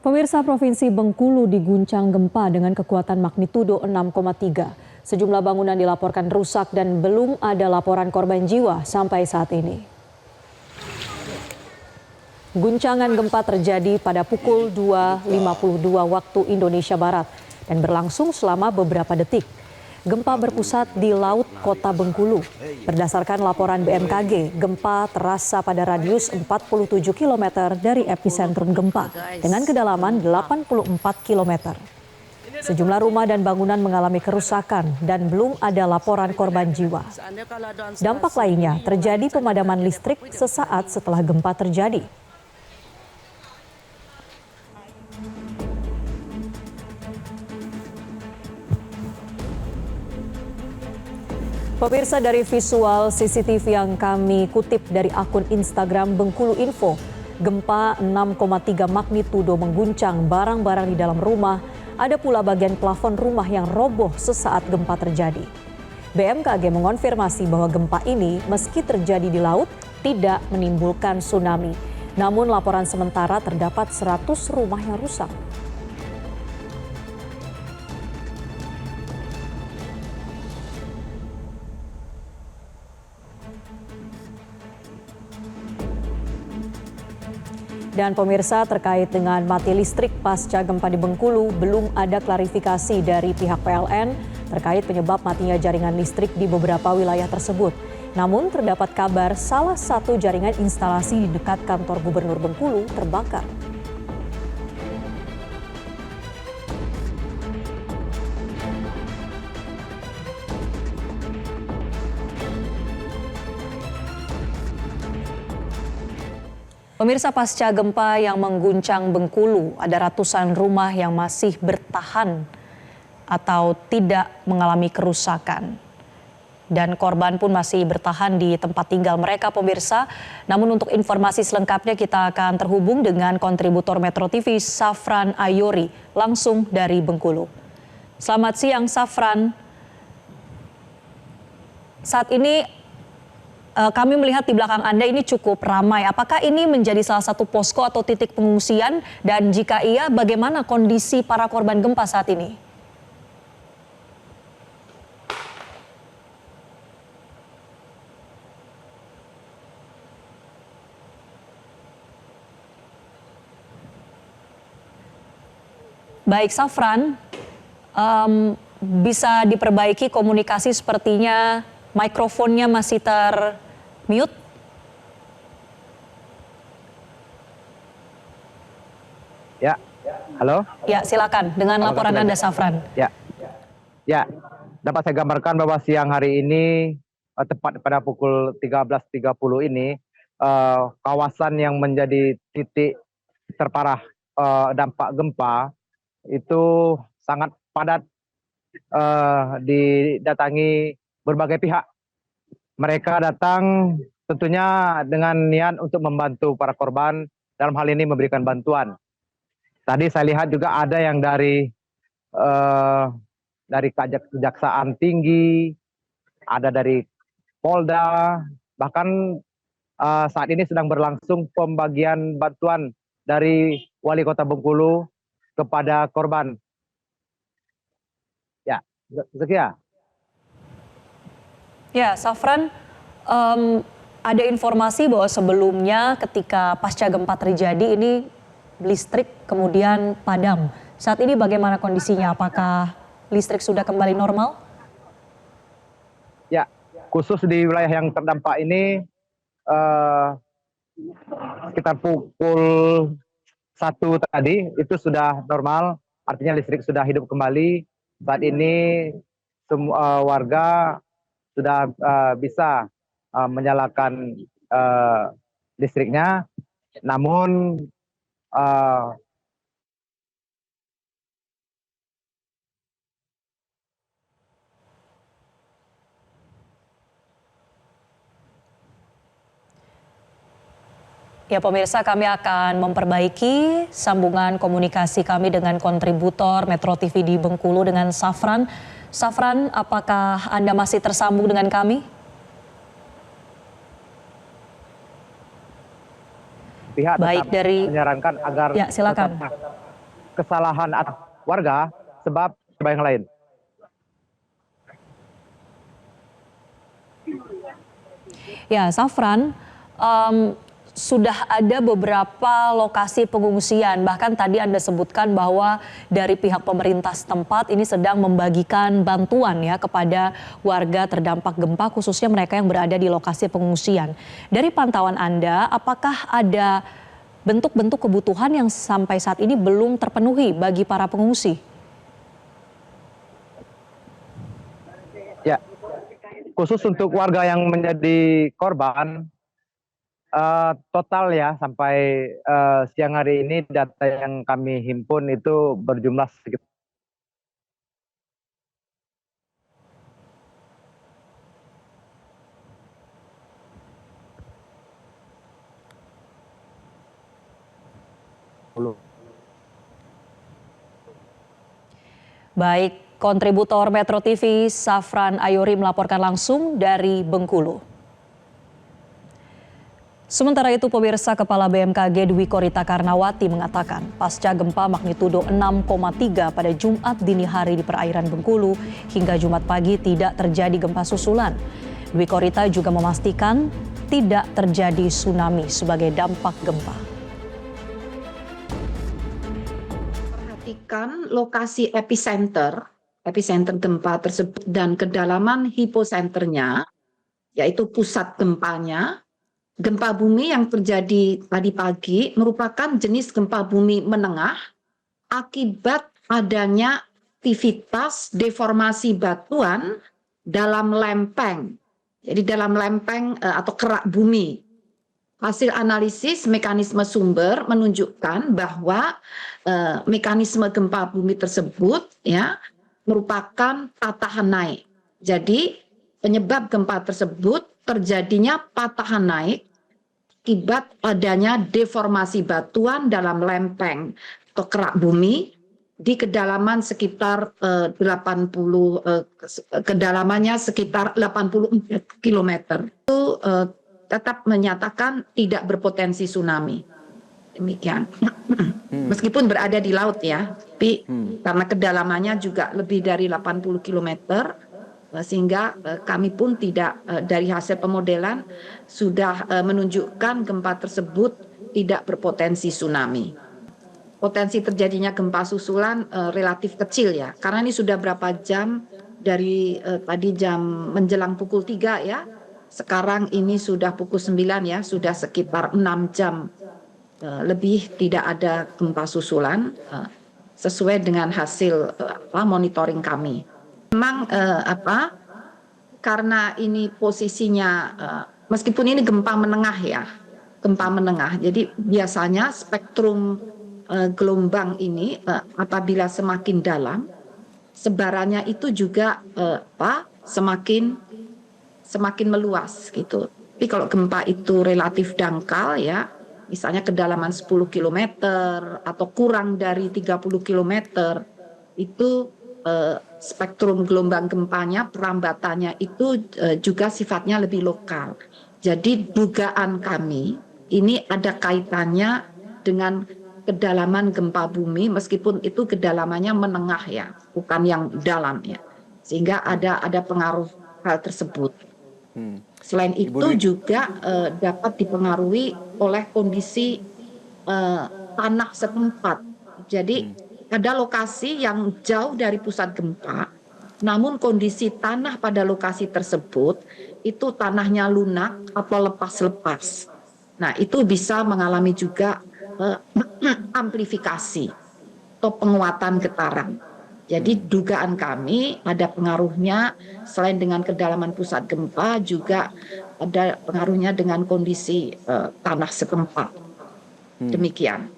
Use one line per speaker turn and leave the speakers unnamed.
Pemirsa, Provinsi Bengkulu diguncang gempa dengan kekuatan magnitudo 6,3. Sejumlah bangunan dilaporkan rusak dan belum ada laporan korban jiwa sampai saat ini. Guncangan gempa terjadi pada pukul 2.52 waktu Indonesia Barat dan berlangsung selama beberapa detik. Gempa berpusat di Laut Kota Bengkulu. Berdasarkan laporan BMKG, gempa terasa pada radius 47 km dari epicentrum gempa dengan kedalaman 84 km. Sejumlah rumah dan bangunan mengalami kerusakan dan belum ada laporan korban jiwa. Dampak lainnya terjadi pemadaman listrik sesaat setelah gempa terjadi. Pemirsa, dari visual CCTV yang kami kutip dari akun Instagram Bengkulu Info, gempa 6,3 magnitudo mengguncang barang-barang di dalam rumah. Ada pula bagian plafon rumah yang roboh sesaat gempa terjadi. BMKG mengonfirmasi bahwa gempa ini meski terjadi di laut tidak menimbulkan tsunami. Namun laporan sementara terdapat 100 rumah yang rusak. Dan pemirsa, terkait dengan mati listrik pasca gempa di Bengkulu, belum ada klarifikasi dari pihak PLN terkait penyebab matinya jaringan listrik di beberapa wilayah tersebut. Namun terdapat kabar salah satu jaringan instalasi di dekat kantor Gubernur Bengkulu terbakar. Pemirsa, pasca gempa yang mengguncang Bengkulu, ada ratusan rumah yang masih bertahan atau tidak mengalami kerusakan. Dan korban pun masih bertahan di tempat tinggal mereka, pemirsa. Namun untuk informasi selengkapnya kita akan terhubung dengan kontributor Metro TV, Safran Ayori, langsung dari Bengkulu. Selamat siang, Safran. Saat ini kami melihat di belakang Anda ini cukup ramai. Apakah ini menjadi salah satu posko atau titik pengungsian? Dan jika iya, bagaimana kondisi para korban gempa saat ini? Baik, Safran, bisa diperbaiki komunikasi, sepertinya mikrofonnya masih termute.
Ya, halo.
Ya, silakan dengan laporan Anda, Safran.
Ya, dapat saya gambarkan bahwa siang hari ini tepat pada pukul 13.30 ini kawasan yang menjadi titik terparah dampak gempa itu sangat padat didatangi berbagai pihak. Mereka datang tentunya dengan niat untuk membantu para korban, dalam hal ini memberikan bantuan. Tadi saya lihat juga ada yang dari Kejaksaan Tinggi, ada dari Polda, bahkan saat ini sedang berlangsung pembagian bantuan dari Wali Kota Bengkulu kepada korban. Ya, sekian.
Ya, Safran, ada informasi bahwa sebelumnya ketika pasca gempa terjadi ini listrik kemudian padam. Saat ini bagaimana kondisinya? Apakah listrik sudah kembali normal?
Ya, khusus di wilayah yang terdampak ini sekitar pukul 1 tadi itu sudah normal, artinya listrik sudah hidup kembali. Saat ini semua warga sudah bisa menyalakan listriknya, namun
ya, pemirsa, kami akan memperbaiki sambungan komunikasi kami dengan kontributor Metro TV di Bengkulu dengan Safran. Safran, apakah Anda masih tersambung dengan kami?
Pihak
baik dari
menyarankan agar
ya, silakan.
kesalahan warga sebab yang lain.
Ya, Safran, sudah ada beberapa lokasi pengungsian. Bahkan tadi Anda sebutkan bahwa dari pihak pemerintah setempat ini sedang membagikan bantuan ya kepada warga terdampak gempa, khususnya mereka yang berada di lokasi pengungsian. Dari pantauan Anda, apakah ada bentuk-bentuk kebutuhan yang sampai saat ini belum terpenuhi bagi para pengungsi?
Ya, khusus untuk warga yang menjadi korban, total ya sampai siang hari ini data yang kami himpun itu berjumlah sekitar
Baik, kontributor Metro TV Safran Ayuri melaporkan langsung dari Bengkulu. Sementara itu pemirsa, Kepala BMKG Dwi Korita Karnawati mengatakan pasca gempa magnitudo 6,3 pada Jumat dini hari di perairan Bengkulu hingga Jumat pagi tidak terjadi gempa susulan. Dwi Korita juga memastikan tidak terjadi tsunami sebagai dampak gempa.
Perhatikan lokasi epicenter gempa tersebut dan kedalaman hiposenternya, yaitu pusat gempanya. Gempa bumi yang terjadi tadi pagi merupakan jenis gempa bumi menengah akibat adanya aktivitas deformasi batuan dalam lempeng. Jadi dalam lempeng atau kerak bumi. Hasil analisis mekanisme sumber menunjukkan bahwa mekanisme gempa bumi tersebut ya merupakan patahan naik. Jadi penyebab gempa tersebut terjadinya patahan naik akibat adanya deformasi batuan dalam lempeng atau kerak bumi di kedalaman sekitar 80 kedalamannya sekitar 84 km. Itu tetap menyatakan tidak berpotensi tsunami. Demikian. Meskipun berada di laut ya, tapi karena kedalamannya juga lebih dari 80 km, sehingga kami pun tidak dari hasil pemodelan sudah menunjukkan gempa tersebut tidak berpotensi tsunami. Potensi terjadinya gempa susulan relatif kecil ya, karena ini sudah berapa jam dari tadi jam menjelang pukul 3 ya, sekarang ini sudah pukul 9 ya, sudah sekitar 6 jam lebih tidak ada gempa susulan sesuai dengan hasil monitoring kami. Memang karena ini posisinya meskipun ini gempa menengah ya, gempa menengah. Jadi biasanya spektrum gelombang ini apabila semakin dalam, sebarannya itu juga semakin meluas gitu. Tapi kalau gempa itu relatif dangkal ya, misalnya kedalaman 10 km atau kurang dari 30 km, itu spektrum gelombang gempanya, perambatannya itu juga sifatnya lebih lokal. Jadi dugaan kami ini ada kaitannya dengan kedalaman gempa bumi, meskipun itu kedalamannya menengah ya, bukan yang dalam ya, sehingga ada pengaruh hal tersebut. Selain itu juga dapat dipengaruhi oleh kondisi tanah setempat. Jadi ada lokasi yang jauh dari pusat gempa, namun kondisi tanah pada lokasi tersebut itu tanahnya lunak atau lepas-lepas. Nah, itu bisa mengalami juga amplifikasi atau penguatan getaran. Jadi dugaan kami ada pengaruhnya selain dengan kedalaman pusat gempa, juga ada pengaruhnya dengan kondisi tanah setempat. Demikian.